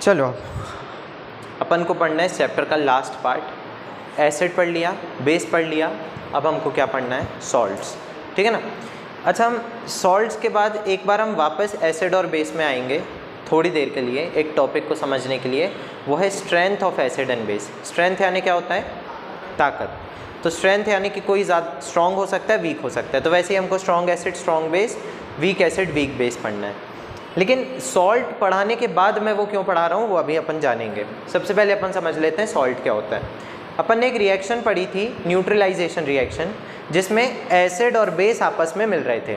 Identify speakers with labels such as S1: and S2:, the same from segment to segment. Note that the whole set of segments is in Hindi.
S1: चलो अपन को पढ़ना है इस चैप्टर का लास्ट पार्ट। एसिड पढ़ लिया, बेस पढ़ लिया, अब हमको क्या पढ़ना है? सॉल्ट्स। ठीक है ना। अच्छा, हम सॉल्ट्स के बाद एक बार हम वापस एसिड और बेस में आएंगे थोड़ी देर के लिए, एक टॉपिक को समझने के लिए। वो है strength of acid and base. Strength यानी क्या होता है? ताकत। तो स्ट्रेंथ यानी कि कोई ज़्यादा स्ट्रॉन्ग हो सकता है, वीक हो सकता है। तो वैसे ही हमको strong acid, strong base, weak acid, weak base पढ़ना है। लेकिन सॉल्ट पढ़ाने के बाद मैं वो क्यों पढ़ा रहा हूँ वो अभी अपन जानेंगे। सबसे पहले अपन समझ लेते हैं सॉल्ट क्या होता है। अपन ने एक रिएक्शन पढ़ी थी, न्यूट्रलाइजेशन रिएक्शन, जिसमें एसिड और बेस आपस में मिल रहे थे।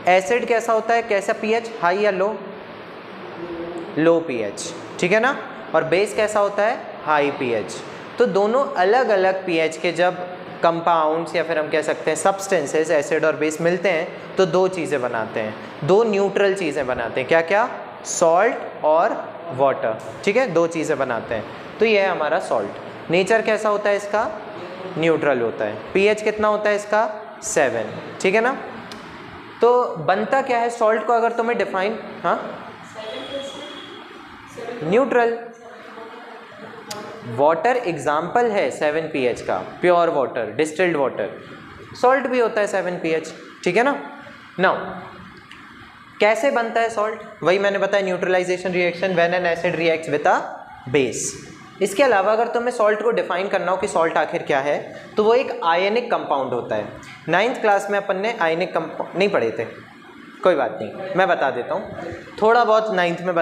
S1: एसिड कैसा होता है? कैसा पीएच? हाई या लो? लो पीएच। ठीक है ना। और बेस कैसा होता है? High pH. तो दोनों अलग अलग पीएच के जब कंपाउंड्स या फिर हम कह सकते हैं सब्सटेंसेस एसिड और बेस मिलते हैं तो दो चीज़ें बनाते हैं, दो न्यूट्रल चीज़ें बनाते हैं। क्या क्या? सॉल्ट और वाटर। ठीक है, दो चीज़ें बनाते हैं। तो ये है हमारा सॉल्ट। नेचर कैसा होता है इसका? न्यूट्रल होता है। पीएच कितना होता है इसका? 7। ठीक है ना। तो बनता क्या है सॉल्ट को अगर तुम्हें डिफाइन? हाँ, न्यूट्रल। वाटर एग्जाम्पल है 7 pH का, pure water, distilled water. Salt भी होता है 7 pH। ठीक है ना। नाउ कैसे बनता है सॉल्ट? वही मैंने बताया, neutralization reaction when an acid reacts with a base. इसके अलावा अगर तुम्हें सॉल्ट को डिफाइन करना हो कि सॉल्ट आखिर क्या है, तो वो एक आयनिक कंपाउंड होता है। 9th क्लास में अपन ने आयनिक कंपाउंड नहीं पढ़े थे, कोई बात नहीं, मैं बता देता हूँ। थोड़ा बहुत 9th में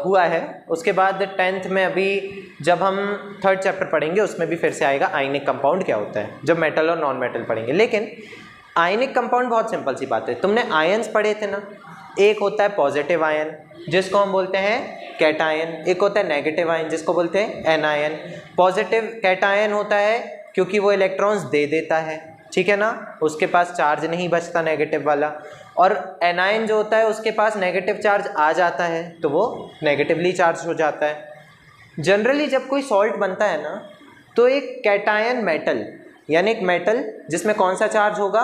S1: हुआ है। उसके बाद 10th में अभी जब हम 3rd चैप्टर पढ़ेंगे उसमें भी फिर से आएगा आयनिक कंपाउंड क्या होता है, जब मेटल और नॉन मेटल पढ़ेंगे। लेकिन आयनिक कंपाउंड बहुत सिंपल सी बात है। तुमने आयन्स पढ़े थे ना। एक होता है पॉजिटिव आयन जिसको हम बोलते हैं कैटायन, एक होता है नेगेटिव आयन जिसको बोलते हैं एनायन। पॉजिटिव कैटायन होता है क्योंकि वो इलेक्ट्रॉन्स दे देता है, ठीक है ना, उसके पास चार्ज नहीं बचता नेगेटिव वाला। और एनायन जो होता है उसके पास नेगेटिव चार्ज आ जाता है तो वो नेगेटिवली चार्ज हो जाता है। जनरली जब कोई सॉल्ट बनता है ना तो एक कैटायन मेटल यानी एक मेटल जिसमें कौन सा चार्ज होगा?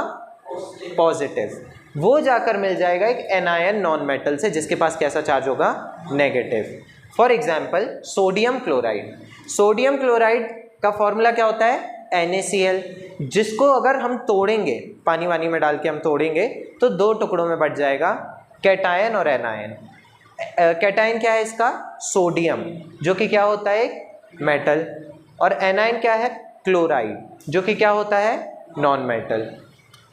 S1: पॉजिटिव, वो जाकर मिल जाएगा एक एनायन नॉन मेटल से जिसके पास कैसा चार्ज होगा? Negative. For example sodium chloride. Sodium chloride का फॉर्मूला क्या होता है? NaCl, जिसको अगर हम तोड़ेंगे, पानी वानी में डाल के हम तोड़ेंगे तो दो टुकड़ों में बट जाएगा, कैटायन और एनायन। कैटायन क्या है इसका? सोडियम, जो कि क्या होता है? एक मेटल। और एनायन क्या है? क्लोराइड, जो कि क्या होता है? Non metal.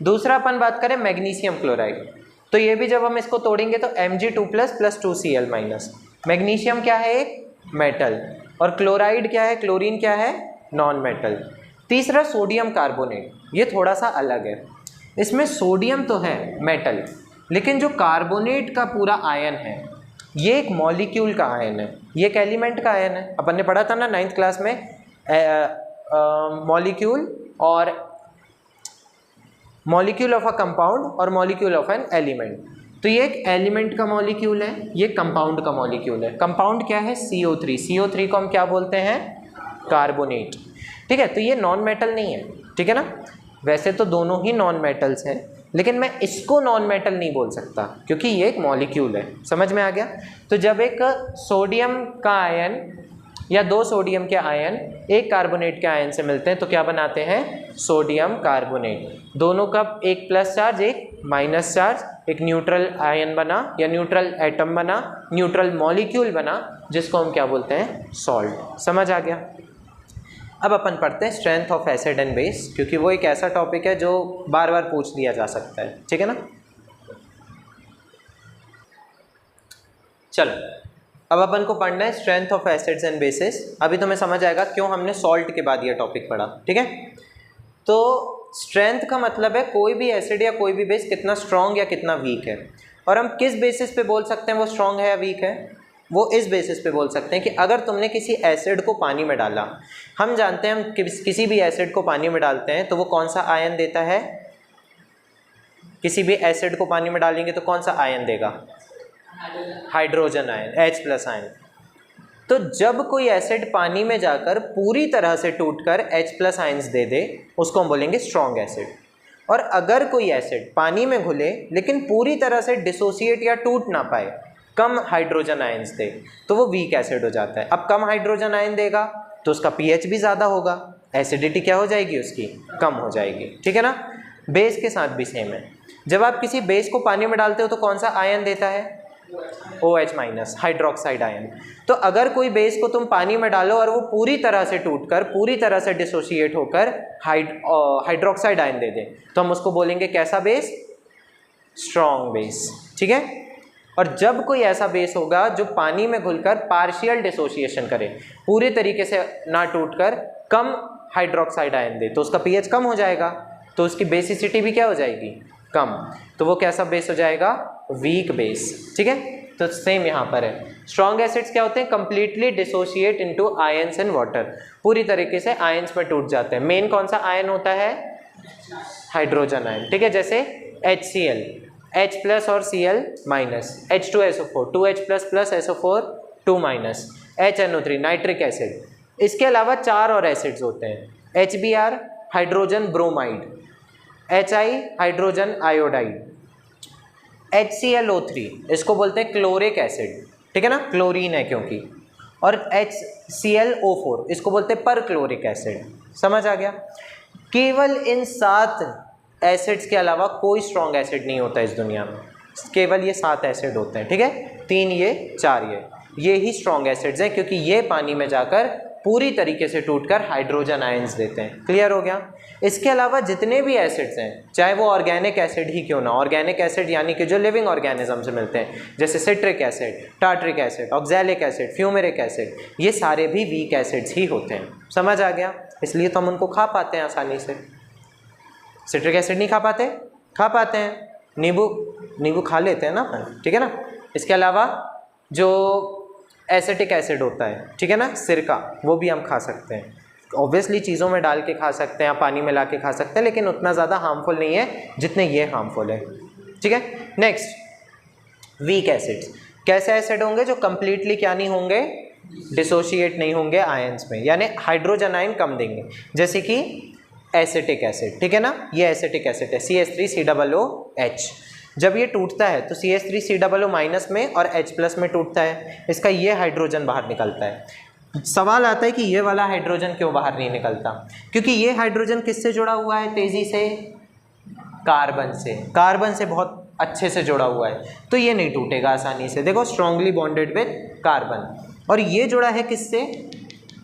S1: दूसरा अपन बात करें मैग्नीशियम क्लोराइड, तो ये भी जब हम इसको तोड़ेंगे तो Mg2+ + 2Cl-। मैग्नीशियम क्या है? एक मेटल। और क्लोराइड क्या है? क्लोरीन क्या है? Non metal. तीसरा सोडियम कार्बोनेट, ये थोड़ा सा अलग है। इसमें सोडियम तो है मेटल, लेकिन जो कार्बोनेट का पूरा आयन है ये एक मॉलिक्यूल का आयन है, ये एक एलिमेंट का आयन है। अपन ने पढ़ा था ना 9th क्लास में मॉलिक्यूल और मॉलिक्यूल ऑफ अ कंपाउंड और मॉलिक्यूल ऑफ एन एलिमेंट। तो ये एक एलिमेंट का मॉलिक्यूल है, ये कंपाउंड का मॉलिक्यूल है। कंपाउंड क्या है? CO3। CO3 को हम क्या बोलते हैं? कार्बोनेट। ठीक है, तो ये नॉन मेटल नहीं है, ठीक है ना। वैसे तो दोनों ही नॉन मेटल्स हैं, लेकिन मैं इसको नॉन मेटल नहीं बोल सकता क्योंकि ये एक मॉलिक्यूल है। समझ में आ गया? तो जब एक सोडियम का आयन या दो सोडियम के आयन एक कार्बोनेट के आयन से मिलते हैं तो क्या बनाते हैं? Sodium carbonate. दोनों का एक प्लस चार्ज एक माइनस चार्ज, एक न्यूट्रल आयन बना या न्यूट्रल एटम बना, न्यूट्रल मॉलिक्यूल बना, जिसको हम क्या बोलते हैं? सॉल्ट। समझ आ गया? अब अपन पढ़ते हैं strength of acid and base, क्योंकि वो एक ऐसा टॉपिक है जो बार बार पूछ लिया जा सकता है। ठीक है ना। चलो अब अपन को पढ़ना है strength of acids and bases. अभी तुम्हें समझ आएगा क्यों हमने सॉल्ट के बाद ये टॉपिक पढ़ा। ठीक है, तो स्ट्रेंथ का मतलब है कोई भी एसिड या कोई भी बेस कितना स्ट्रॉन्ग या कितना वीक है। और हम किस बेसिस पे बोल सकते हैं वो स्ट्रॉन्ग है या वीक है? वो इस बेसिस पे बोल सकते हैं कि अगर तुमने किसी एसिड को पानी में डाला, हम जानते हैं हम किसी भी एसिड को पानी में डालते हैं तो वो कौन सा आयन देता है? किसी भी एसिड को पानी में डालेंगे तो कौन सा आयन देगा? Hydrogen ion, H+ ion. तो जब कोई एसिड पानी में जाकर पूरी तरह से टूटकर H+ आयन्स दे दे उसको हम बोलेंगे स्ट्रॉन्ग एसिड। और अगर कोई एसिड पानी में घुले लेकिन पूरी तरह से डिसोसिएट या टूट ना पाए कम हाइड्रोजन आयंस दे तो वो वीक एसिड हो जाता है। अब कम हाइड्रोजन आयन देगा तो उसका पीएच भी ज़्यादा होगा, एसिडिटी क्या हो जाएगी उसकी, कम हो जाएगी, ठीक है ना। बेस के साथ भी सेम है, जब आप किसी बेस को पानी में डालते हो तो कौन सा आयन देता है, OH माइनस, हाइड्रोक्साइड आयन। तो अगर कोई बेस को तुम पानी में डालो और वो पूरी तरह से टूटकर पूरी तरह से डिसोशिएट होकर हाइड्रोक्साइड आयन दे दे तो हम उसको बोलेंगे कैसा बेस, स्ट्रॉन्ग बेस, ठीक है। और जब कोई ऐसा बेस होगा जो पानी में घुलकर पार्शियल डिसोसिएशन करे, पूरे तरीके से ना टूटकर कम हाइड्रोक्साइड आयन दे तो उसका पीएच कम हो जाएगा, तो उसकी बेसिसिटी भी क्या हो जाएगी, कम, तो वो कैसा बेस हो जाएगा, वीक बेस, ठीक है। तो सेम यहाँ पर है, स्ट्रॉन्ग एसिड्स क्या होते हैं, completely dissociate into ions and water, पूरी तरीके से आयंस में टूट जाते हैं। मेन कौन सा आयन होता है, हाइड्रोजन आयन, ठीक है। जैसे HCl, H प्लस और Cl minus, H2SO4, 2H plus plus SO4 2 minus, HNO3 nitric acid. इसके अलावा 4 और एसिड्स होते हैं, HBr hydrogen bromide, HI hydrogen iodide, HClO3 इसको बोलते हैं क्लोरिक एसिड, ठीक है ना, क्लोरीन है क्योंकि, और HClO4 इसको बोलते हैं पर क्लोरिक एसिड। समझ आ गया। केवल इन 7 एसिड्स के अलावा कोई स्ट्रॉन्ग एसिड नहीं होता इस दुनिया में, केवल ये 7 एसिड होते हैं, ठीक है, 3 ये 4 ये ही स्ट्रॉन्ग एसिड्स हैं क्योंकि ये पानी में जाकर पूरी तरीके से टूटकर हाइड्रोजन आयंस देते हैं। क्लियर हो गया। इसके अलावा जितने भी एसिड्स हैं, चाहे वो ऑर्गेनिक एसिड ही क्यों ना, ऑर्गेनिक एसिड यानी कि जो लिविंग ऑर्गेनिज्म से मिलते हैं, जैसे citric acid, tartaric acid, oxalic acid, fumaric acid, ये सारे भी वीक एसिड्स ही होते हैं। समझ आ गया। इसलिए तो हम उनको खा पाते हैं आसानी से। सिट्रिक एसिड नहीं खा पाते, खा पाते हैं, नींबू खा लेते हैं ना अपन, ठीक है ना। इसके अलावा जो एसिटिक एसिड होता है, ठीक है ना, सिरका, वो भी हम खा सकते हैं। ऑब्वियसली चीज़ों में डाल के खा सकते हैं या पानी में ला के खा सकते हैं, लेकिन उतना ज़्यादा हार्मफुल नहीं है जितने ये हार्मफुल है, ठीक है। Next, weak acids. कैसे एसिड होंगे, जो कंप्लीटली क्या नहीं होंगे, डिसोशिएट नहीं होंगे आयंस में, यानी हाइड्रोजन आयन कम देंगे, जैसे कि एसिटिक एसिड, ठीक है ना, ये एसिटिक एसिड है CH3COOH। जब ये टूटता है तो CH3COO माइनस में और H प्लस में टूटता है, इसका ये हाइड्रोजन बाहर निकलता है। सवाल आता है कि ये वाला हाइड्रोजन क्यों बाहर नहीं निकलता, क्योंकि ये हाइड्रोजन किससे जुड़ा हुआ है तेजी से, कार्बन से बहुत अच्छे से जुड़ा हुआ है, तो ये नहीं टूटेगा आसानी से। देखो, स्ट्रांगली बॉन्डेड विद कार्बन, और ये जुड़ा है किससे,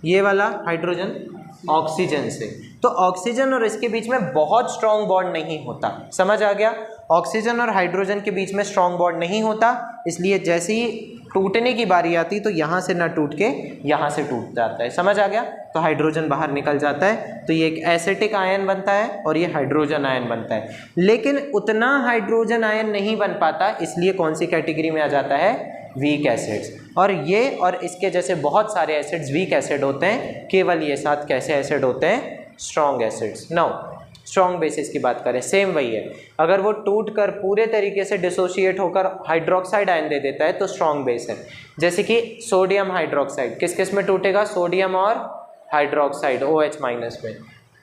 S1: ये वाला हाइड्रोजन ऑक्सीजन से, तो ऑक्सीजन और इसके बीच में बहुत स्ट्रॉन्ग बॉन्ड नहीं होता। समझ आ गया। ऑक्सीजन और हाइड्रोजन के बीच में स्ट्रॉन्ग बॉन्ड नहीं होता, इसलिए जैसे ही टूटने की बारी आती तो यहाँ से ना टूट के यहाँ से टूट जाता है। समझ आ गया। तो हाइड्रोजन बाहर निकल जाता है, तो ये एक एसिटिक आयन बनता है और ये हाइड्रोजन आयन बनता है, लेकिन उतना हाइड्रोजन आयन नहीं बन पाता, इसलिए कौन सी कैटेगरी में आ जाता है, वीक एसिड्स। और ये और इसके जैसे बहुत सारे एसिड्स वीक एसिड होते हैं, केवल ये 7 कैसे एसिड होते हैं, strong acids. Now strong bases की बात करें, सेम वही है, अगर वो टूट कर पूरे तरीके से डिसोशिएट होकर हाइड्रोक्साइड आयन दे देता है तो स्ट्रॉन्ग बेस है। जैसे कि सोडियम हाइड्रोक्साइड किस किस में टूटेगा, सोडियम और हाइड्रोक्साइड OH माइनस में,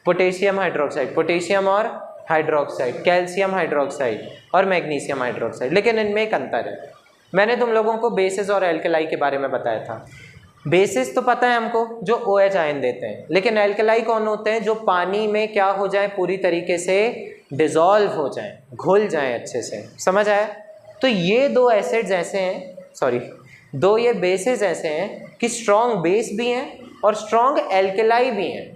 S1: पोटेशियम हाइड्रोक्साइड, पोटेशियम और हाइड्रोक्साइड, कैल्शियम हाइड्रोक्साइड और मैग्नीशियम हाइड्रोक्साइड। लेकिन इनमें एक अंतर है, मैंने तुम लोगों को बेसिस और एल्कलाई के बारे में बताया था। बेसिस तो पता है हमको, जो OH आयन देते हैं, लेकिन एल्कलाई कौन होते हैं, जो पानी में क्या हो जाए, पूरी तरीके से डिसॉल्व हो जाए, घुल जाए अच्छे से। समझ आया। तो ये 2 एसिड्स ऐसे हैं, दो ये बेसिस ऐसे हैं कि स्ट्रॉन्ग बेस भी हैं और स्ट्रॉन्ग एल्कलाई भी हैं,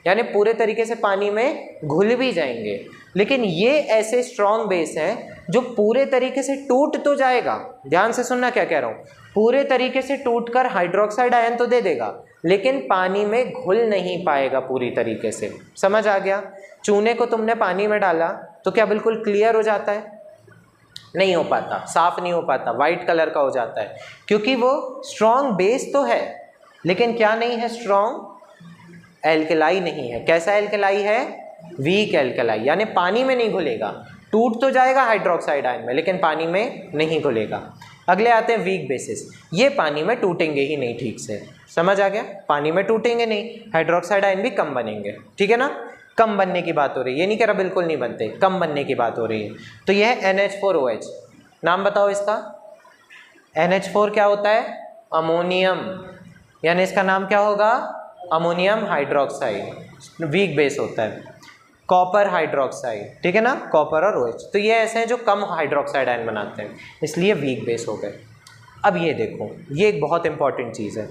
S1: यानी पूरे तरीके से पानी में घुल भी जाएंगे। लेकिन ये ऐसे स्ट्रॉन्ग बेस हैं जो पूरे तरीके से टूट तो जाएगा, ध्यान से सुनना क्या कह रहा हूँ, पूरे तरीके से टूटकर हाइड्रोक्साइड आयन तो दे देगा, लेकिन पानी में घुल नहीं पाएगा पूरी तरीके से। समझ आ गया। चूने को तुमने पानी में डाला तो क्या बिल्कुल क्लियर हो जाता है, नहीं हो पाता, साफ नहीं हो पाता, वाइट कलर का हो जाता है, क्योंकि वो स्ट्रॉन्ग बेस तो है लेकिन क्या नहीं है, स्ट्रॉन्ग एल्कलाई नहीं है। कैसा एल्कलाई है, वीक एल्कलाई, यानी पानी में नहीं घुलेगा, टूट तो जाएगा हाइड्रोक्साइड आयन में लेकिन पानी में नहीं घुलेगा। अगले आते हैं वीक बेसिस, ये पानी में टूटेंगे ही नहीं ठीक से। समझ आ गया। पानी में टूटेंगे नहीं, हाइड्रोक्साइड आयन भी कम बनेंगे, ठीक है ना, कम बनने की बात हो रही है, ये नहीं कह रहा बिल्कुल नहीं बनते, कम बनने की बात हो रही है। तो यह है NH4OH, नाम बताओ इसका, NH4 क्या होता है? अमोनियम, यानी इसका नाम क्या होगा? अमोनियम हाइड्रोक्साइड, वीक बेस होता है। कॉपर हाइड्रोक्साइड, ठीक है ना, कॉपर और OH, तो ये ऐसे हैं जो कम हाइड्रोक्साइड आयन बनाते हैं, इसलिए वीक बेस हो गए। अब ये देखो, ये एक बहुत इंपॉर्टेंट चीज़ है।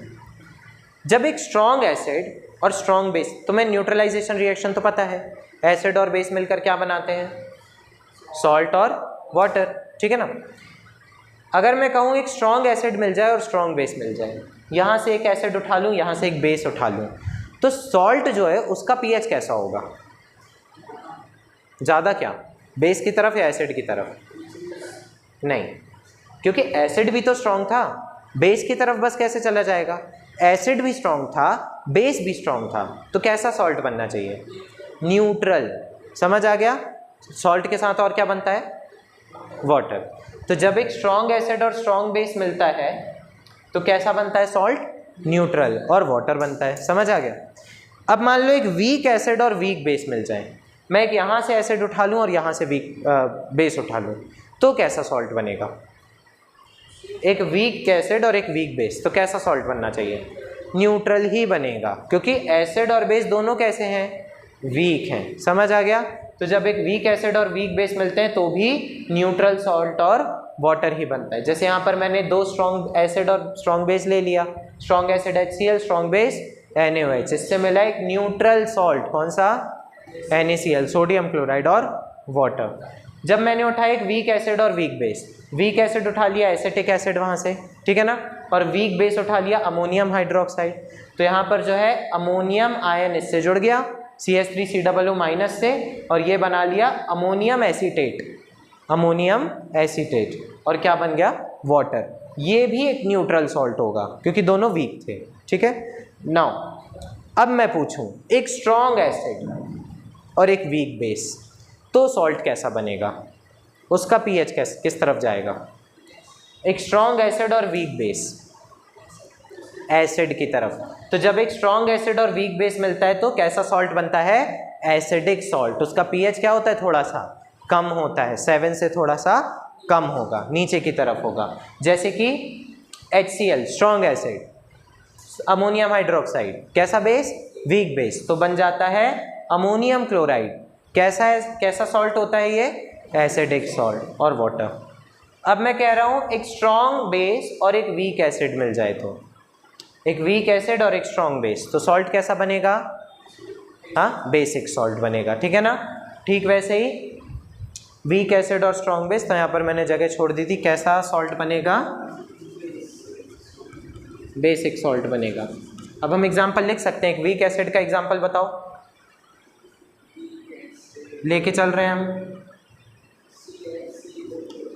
S1: जब एक स्ट्रॉन्ग एसिड और स्ट्रॉन्ग बेस, तुम्हें न्यूट्रलाइजेशन रिएक्शन तो पता है, एसिड और बेस मिलकर क्या बनाते हैं? सॉल्ट और वाटर, ठीक है ना। अगर मैं कहूँ एक स्ट्रॉन्ग एसिड मिल जाए और स्ट्रॉन्ग बेस मिल जाए, यहाँ से एक एसिड उठा लूँ, यहाँ से एक बेस उठा लूँ, तो सॉल्ट जो है उसका pH कैसा होगा? ज़्यादा क्या, बेस की तरफ या एसिड की तरफ? नहीं, क्योंकि एसिड भी तो स्ट्रॉन्ग था, बेस की तरफ बस कैसे चला जाएगा? एसिड भी स्ट्रॉन्ग था, बेस भी स्ट्रॉन्ग था, तो कैसा सॉल्ट बनना चाहिए? न्यूट्रल। समझ आ गया? सॉल्ट के साथ और क्या बनता है? वाटर। तो जब एक स्ट्रॉन्ग एसिड और स्ट्रॉन्ग बेस मिलता है तो कैसा बनता है सॉल्ट? न्यूट्रल, और वाटर बनता है। समझ आ गया? अब मान लो एक वीक एसिड और वीक बेस मिल जाए, मैं एक यहाँ से एसिड उठा लूँ और यहाँ से वीक बेस उठा लूँ, तो कैसा सॉल्ट बनेगा? एक वीक एसिड और एक वीक बेस, तो कैसा सॉल्ट बनना चाहिए? न्यूट्रल ही बनेगा, क्योंकि एसिड और बेस दोनों कैसे हैं? वीक हैं। समझ आ गया? तो जब एक वीक एसिड और वीक बेस मिलते हैं तो भी न्यूट्रल सॉल्ट और वाटर ही बनता है। जैसे यहाँ पर मैंने दो स्ट्रॉन्ग एसिड और स्ट्रॉन्ग बेस ले लिया, strong acid HCl, strong base NaOH, इससे मिला एक न्यूट्रल सॉल्ट, कौन सा? NaCl, सोडियम क्लोराइड और वाटर। जब मैंने उठाया एक वीक एसिड और वीक बेस, वीक एसिड उठा लिया एसिटिक एसिड वहाँ से, ठीक है ना, और वीक बेस उठा लिया अमोनियम हाइड्रोक्साइड, तो यहाँ पर जो है अमोनियम आयन इससे जुड़ गया CH3COO माइनस से, और ये बना लिया अमोनियम एसीटेट, अमोनियम एसीटेट, और क्या बन गया? वाटर। ये भी एक न्यूट्रल सॉल्ट होगा क्योंकि दोनों वीक थे, ठीक है। नाउ अब मैं पूछूं एक स्ट्रॉन्ग एसिड और एक वीक बेस, तो सॉल्ट कैसा बनेगा? उसका pH किस तरफ जाएगा? एक स्ट्रॉन्ग एसिड और वीक बेस, एसिड की तरफ। तो जब एक स्ट्रॉन्ग एसिड और वीक बेस मिलता है तो कैसा सॉल्ट बनता है? Acidic salt. उसका pH क्या होता है? थोड़ा सा कम होता है, 7 से थोड़ा सा कम होगा, नीचे की तरफ होगा। जैसे कि HCl strong acid, ammonium hydroxide कैसा बेस? वीक बेस, तो बन जाता है अमोनियम क्लोराइड। कैसा है, कैसा सॉल्ट होता है ये? एसिडिक सॉल्ट और वाटर। अब मैं कह रहा हूँ एक स्ट्रॉन्ग बेस और एक वीक एसिड मिल जाए, तो एक वीक एसिड और एक स्ट्रॉन्ग बेस, तो सॉल्ट कैसा बनेगा? हाँ, बेसिक सॉल्ट बनेगा, ठीक है ना। ठीक वैसे ही वीक एसिड और स्ट्रॉन्ग बेस, तो यहाँ पर मैंने जगह छोड़ दी थी, कैसा सॉल्ट बनेगा? बेसिक सॉल्ट बनेगा। अब हम एग्जांपल लिख सकते हैं, एक वीक एसिड का एग्जांपल बताओ, लेके चल रहे हैं हम।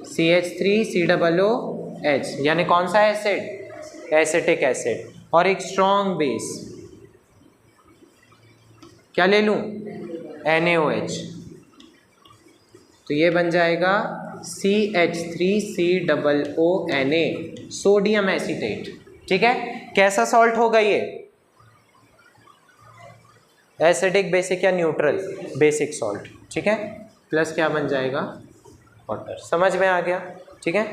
S1: CH3COOH, यानी कौन सा एसिड? Acetic acid. और एक स्ट्रॉन्ग बेस, क्या ले लूं? NaOH, तो ये बन जाएगा CH3COONA, सोडियम एसीटेट, ठीक है। कैसा सॉल्ट होगा ये? एसिडिक, बेसिक या न्यूट्रल? बेसिक सॉल्ट, ठीक है। प्लस क्या बन जाएगा? वाटर। समझ में आ गया? ठीक है।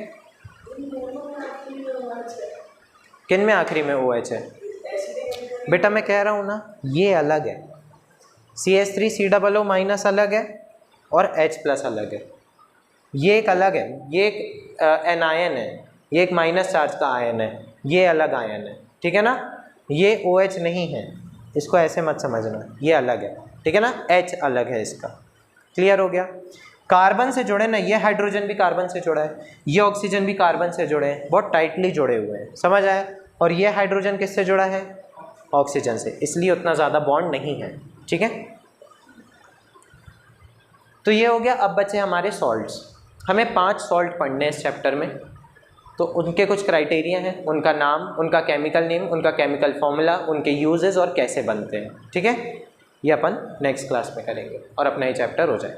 S1: किन में आखिरी में OH है? बेटा मैं कह रहा हूँ ना, ये अलग है, CH3COO माइनस अलग है और H प्लस अलग है, ये एक अलग है, ये एक एनायन है, ये एक माइनस चार्ज का आयन है, ये अलग आयन है, ठीक है ना। ये OH नहीं है, इसको ऐसे मत समझना, ये अलग है, ठीक है ना। H अलग है इसका। क्लियर हो गया? कार्बन से जुड़े ना, ये हाइड्रोजन भी कार्बन से जुड़ा है, ये ऑक्सीजन भी कार्बन से जुड़े हैं, बहुत टाइटली जुड़े हुए हैं, समझ आया। और ये हाइड्रोजन किससे जुड़ा है? ऑक्सीजन से, इसलिए उतना ज़्यादा बॉन्ड नहीं है, ठीक है। तो ये हो गया। अब बचे हमारे सॉल्ट्स। हमें 5 सॉल्ट पढ़ने हैं इस चैप्टर में, तो उनके कुछ क्राइटेरिया हैं, उनका नाम, उनका केमिकल नेम, उनका केमिकल फॉर्मूला, उनके यूजेस और कैसे बनते हैं, ठीक है। ये अपन नेक्स्ट क्लास में करेंगे और अपना ये चैप्टर हो जाए।